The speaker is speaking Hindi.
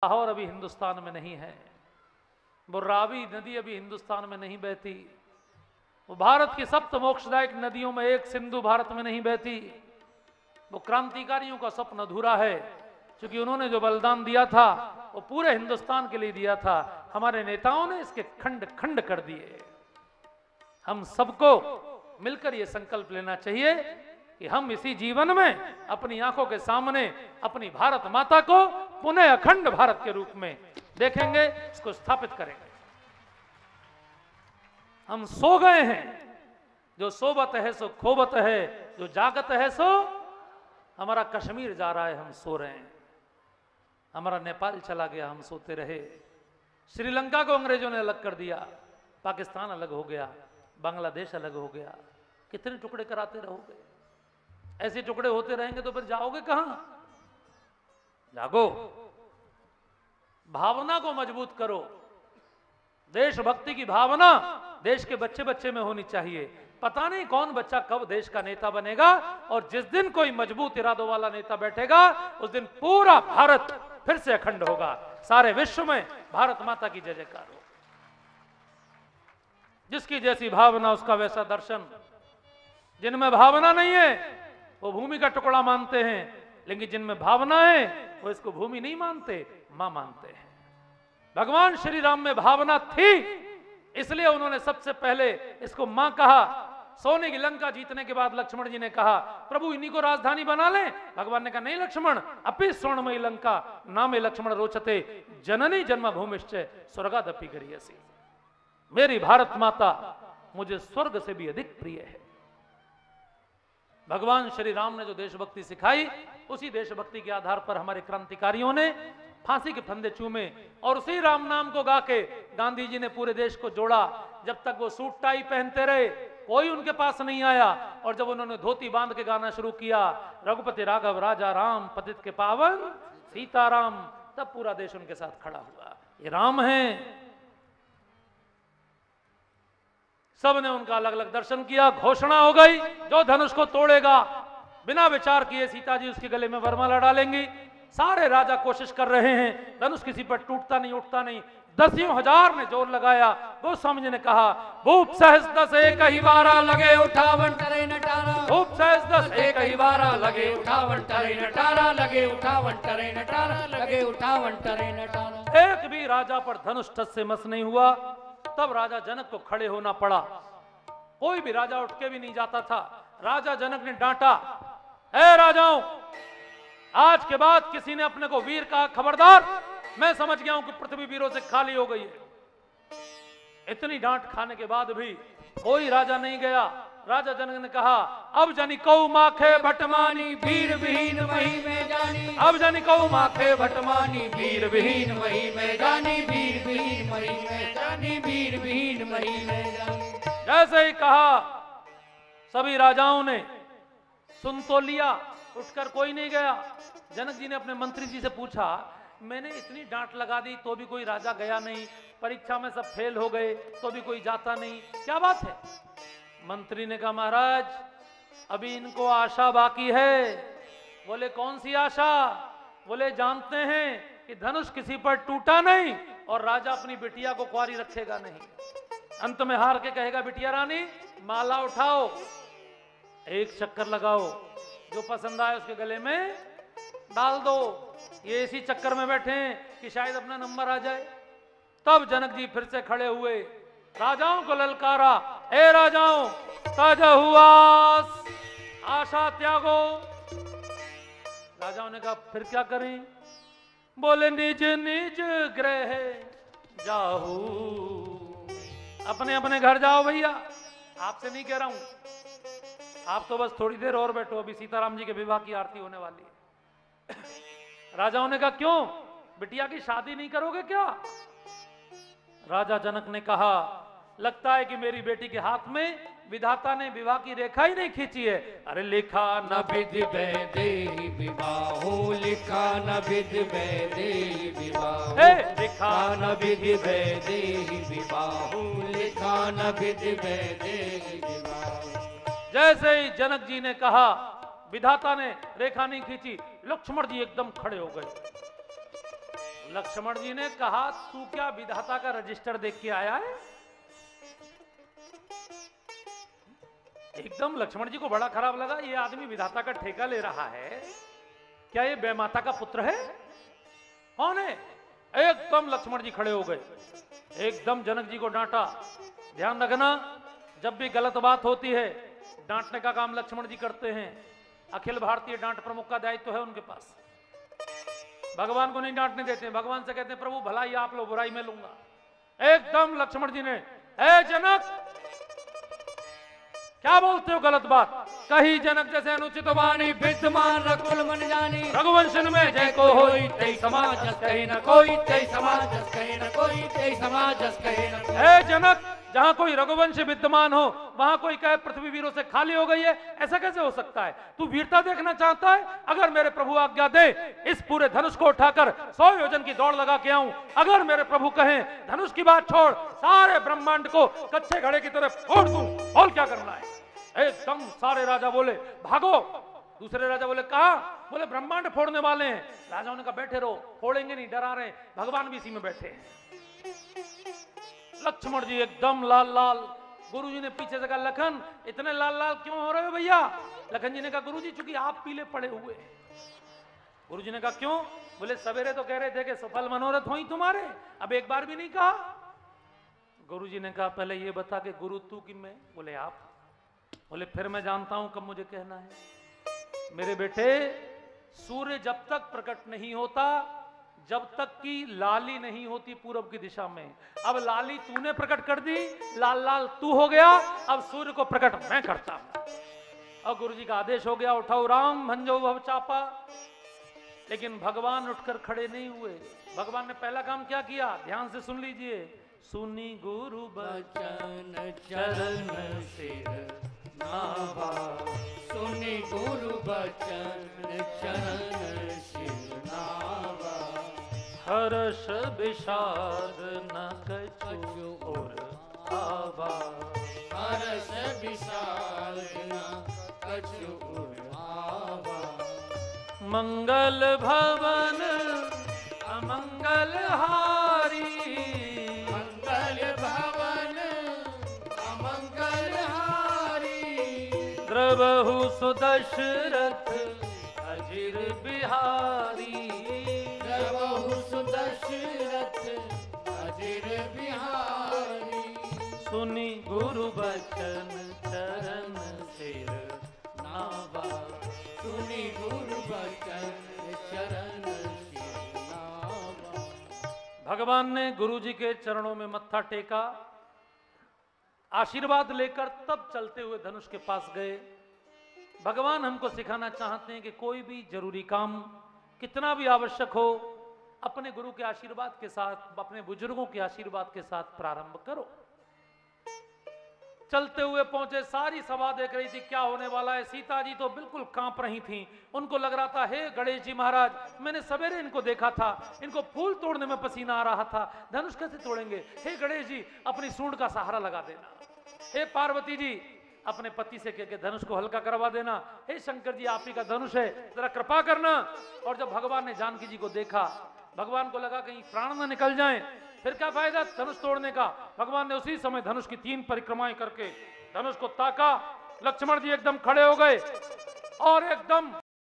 लाहौर अभी हिंदुस्तान में नहीं है, वो रावी नदी अभी हिंदुस्तान में नहीं बहती, वो भारत की सप्त मोक्षदायक नदियों में एक सिंधु भारत में नहीं बहती। वो क्रांतिकारियों का स्वप्न अधूरा है, क्योंकि उन्होंने जो बलिदान दिया था वो पूरे हिंदुस्तान के लिए दिया था। हमारे नेताओं ने इसके खंड खंड कर दिए। हम सबको मिलकर ये संकल्प लेना चाहिए कि हम इसी जीवन में अपनी आंखों के सामने अपनी भारत माता को पुनः अखंड भारत के रूप में देखेंगे, इसको स्थापित करेंगे। हम सो गए हैं, जो सोबत है सो खोबत है, जो जागत है सो। हमारा कश्मीर जा रहा है, हम सो रहे हैं। हमारा नेपाल चला गया, हम सोते रहे। श्रीलंका को अंग्रेजों ने अलग कर दिया, पाकिस्तान अलग हो गया, बांग्लादेश अलग हो गया। कितने टुकड़े कराते रहोगे? ऐसे टुकड़े होते रहेंगे तो फिर जाओगे कहां? जागो, भावना को मजबूत करो। देशभक्ति की भावना देश के बच्चे बच्चे में होनी चाहिए। पता नहीं कौन बच्चा कब देश का नेता बनेगा, और जिस दिन कोई मजबूत इरादों वाला नेता बैठेगा उस दिन पूरा भारत फिर से अखंड होगा। सारे विश्व में भारत माता की जय जयकार हो। जिसकी जैसी भावना उसका वैसा दर्शन। जिनमें भावना नहीं है वो भूमि का टुकड़ा मानते हैं, लेकिन जिनमें भावना है वो इसको भूमि नहीं मानते, मां मानते हैं। भगवान श्री राम में भावना थी, इसलिए उन्होंने सबसे पहले इसको मां कहा। सोने की लंका जीतने के बाद लक्ष्मण जी ने कहा, प्रभु इन्हीं को राजधानी बना लें। भगवान ने कहा, नहीं लक्ष्मण, अपि स्वर्णमयी लंका नामे लक्ष्मण रोचते, जननी जन्मभूमिश्च स्वर्गादपि गरीयसी। मेरी भारत माता मुझे स्वर्ग से भी अधिक प्रिय है। भगवान श्री राम ने जो देशभक्ति सिखाई, उसी देशभक्ति के आधार पर हमारे क्रांतिकारियों ने फांसी के फंदे चूमे, और उसी राम नाम को गा के गांधी जी ने पूरे देश को जोड़ा। जब तक वो सूट टाई पहनते रहे कोई उनके पास नहीं आया, और जब उन्होंने धोती बांध के गाना शुरू किया, रघुपति राघव राजा राम पतित के पावन सीताराम, तब पूरा देश उनके साथ खड़ा हुआ। ये राम है। सबने उनका अलग अलग दर्शन किया। घोषणा हो गई, जो धनुष को तोड़ेगा बिना विचार किए सीता जी उसके गले में वरमाला डालेंगी। सारे राजा कोशिश कर रहे हैं, धनुष किसी पर टूटता नहीं, उठता नहीं। 10,000 ने जोर लगाया। गोस्वामी जी ने कहा, भूप सहस 10 एक ही बारा लगे उठावन टरे नटारा। भूप सहस 10 एक ही बारा लगे उठावन टरे नटारा, लगे उठावन टरे नटारा, लगे उठावन टरे नटारा। एक भी राजा पर धनुष टस से मस नहीं हुआ। तब राजा जनक को खड़े होना पड़ा। कोई भी राजा उठ के भी नहीं जाता था। राजा जनक ने डांटा, ए राजाओं, आज के बाद किसी ने अपने को वीर कहा, खबरदार। मैं समझ गया हूं कि पृथ्वी वीरों से खाली हो गई है। इतनी डांट खाने के बाद भी कोई राजा नहीं गया। राजा जनक ने कहा, अब जनि कौ माखे भटमानी वीर विहीन वही में जानी। अब जनि कौ माखे भटमानी वीर विहीन वही में जानी, वीर विहीन वही में जानी, वीर विहीन वही में जानी। जैसे ही कहा सभी राजाओं ने सुन तो लिया, उठकर कोई नहीं गया। जनक जी ने अपने मंत्री जी से पूछा, मैंने इतनी डांट लगा दी तो भी कोई राजा गया नहीं, परीक्षा में सब फेल हो गए तो भी कोई जाता नहीं, क्या बात है? मंत्री ने कहा, महाराज अभी इनको आशा बाकी है। बोले, कौन सी आशा? बोले, जानते हैं कि धनुष किसी पर टूटा नहीं और राजा अपनी बिटिया को कुंवारी रखेगा नहीं। अंत में हार के कहेगा, बिटिया रानी माला उठाओ, एक चक्कर लगाओ, जो पसंद आए उसके गले में डाल दो। ये इसी चक्कर में बैठे हैं कि शायद अपना नंबर आ जाए। तब जनक जी फिर से खड़े हुए, राजाओं को ललकारा, ए राजाओं, ताजा हुआ आशा त्यागो। राजाओं ने कहा, फिर क्या करें? बोले, निज निज गृह जाहू। अपने अपने घर जाओ भैया, आपसे नहीं कह रहा हूं। आप तो बस थोड़ी देर और बैठो, अभी सीताराम जी के विवाह की आरती होने वाली है। राजाओं ने कहा, क्यों, बिटिया की शादी नहीं करोगे क्या? राजा जनक ने कहा, लगता है कि मेरी बेटी के हाथ में विधाता ने विवाह की रेखा ही नहीं खींची है। अरे लिखा न विधि वैदेही विवाहो, लिखा न विधि वैदेही विवाहो, लिखा न विधि वैदेही विवाहो, लिखा न विधि वैदेही विवाहो। जैसे ही जनक जी ने कहा, विधाता ने रेखा नहीं खींची, लक्ष्मण जी एकदम खड़े हो गए। लक्ष्मण जी ने कहा, तू क्या विधाता का रजिस्टर देख के आया है? एकदम लक्ष्मण जी को बड़ा खराब लगा, ये आदमी विधाता का ठेका ले रहा है, क्या ये बेमाता का पुत्र है? कौन है? एकदम लक्ष्मण जी खड़े हो गए, एकदम जनक जी को डांटा। ध्यान रखना, जब भी गलत बात होती है डांटने का काम लक्ष्मण जी करते हैं। अखिल भारतीय डांट प्रमुख का दायित्व है उनके पास। भगवान को नहीं डांटने देते हैं, भगवान से कहते हैं प्रभु भलाई आप लो बुराई में लूंगा। एकदम लक्ष्मण जी ने, ए जनक क्या बोलते हो गलत बात? कही जनक जैसे अनुचित वाणी विद्यमान रकुल मन जानी, रघुवंशन में जय को होई तेई समाज जस कहे न कोई, तेई समाज जस कहे न कोई, तेई समाज जस कहे न कोई। ए जनक, जहां कोई रघुवंश विद्यमान हो वहां कोई कहे पृथ्वी वीरों से खाली हो गई है, ऐसा कैसे हो सकता है? तू वीरता देखना चाहता है? अगर मेरे प्रभु आज्ञा दे, इस पूरे धनुष को उठाकर 100 योजन की दौड़ लगा के आऊं। अगर मेरे प्रभु कहें धनुष की बात छोड़, सारे ब्रह्मांड को कच्चे घड़े की तरह फोड़ दूं। और क्या करना है? एकदम सारे राजा बोले भागो। दूसरे राजा बोले कहा? बोले ब्रह्मांड फोड़ने वाले हैं। राजाओं ने कहा बैठे रहो, फोड़ेंगे नहीं, डरा रहे, भगवान भी इसी में बैठे हैं। लक्ष्मण जी एकदम लाल लाल। गुरुजी ने पीछे से कहा लखन इतने लाल लाल क्यों हो रहे हो भैया? लखन जी ने कहा गुरुजी चूंकि आप पीले पड़े हुए। गुरुजी ने कहा क्यों? बोले सवेरे तो कह रहे थे कि सफल मनोरथ हो ही तुम्हारे, अब एक बार भी नहीं कहा। गुरुजी ने कहा पहले ये बता कि गुरु तू कि मैं? बोले आप। बोले फिर मैं जानता हूं कब मुझे कहना है। मेरे बेटे, सूर्य जब तक प्रकट नहीं होता, जब तक कि लाली नहीं होती पूरब की दिशा में। अब लाली तूने प्रकट कर दी, लाल लाल तू हो गया, अब सूर्य को प्रकट मैं करता हूं। अब गुरुजी का आदेश हो गया, उठाओ राम भंजो भव चापा। लेकिन भगवान उठकर खड़े नहीं हुए। भगवान ने पहला काम क्या किया? ध्यान से सुन लीजिए। सुनी गुरु बचन चरण सिर नावा, सुनी गुरु बचन चरण सिर नावा। हर्ष विषाद न कछु और आवा, हर्ष विषाद न कछु और आवा। मंगल भवन अमंगल हारी, मंगल भवन अमंगल हारी। द्रवहु सुदशरथ अजिर बिहारी, द्रवहु सुदशरथ अजिर बिहारी। सुनी गुरु बचन चरण सिर नावा, सुनी गुरु बचन चरण सिर नावा। भगवान ने गुरुजी के चरणों में मत्था टेका, आशीर्वाद लेकर तब चलते हुए धनुष के पास गए। भगवान हमको सिखाना चाहते हैं कि कोई भी जरूरी काम कितना भी आवश्यक हो, अपने गुरु के आशीर्वाद के साथ, अपने बुजुर्गों के आशीर्वाद के साथ प्रारंभ करो। चलते हुए पहुंचे, सारी सभा देख रही थी क्या होने वाला है। सीता जी तो बिल्कुल कांप रही थीं। उनको लग रहा था हे गणेश जी महाराज, मैंने सवेरे इनको देखा था, इनको फूल तोड़ने में पसीना आ रहा था, धनुष कैसे तोड़ेंगे? हे गणेश जी अपनी सूंड का सहारा लगा देना। हे पार्वती जी अपने पति से कह के धनुष को हल्का करवा देना। हे शंकर जी आप ही का धनुष है, जरा कृपा करना। और जब भगवान ने जानकी जी को देखा, भगवान को लगा कहीं प्राण न निकल जाएं, फिर क्या फायदा धनुष तोड़ने का। भगवान ने उसी समय धनुष की 3 परिक्रमाएं करके धनुष को ताका। लक्ष्मण जी एकदम खड़े हो गए और एकदम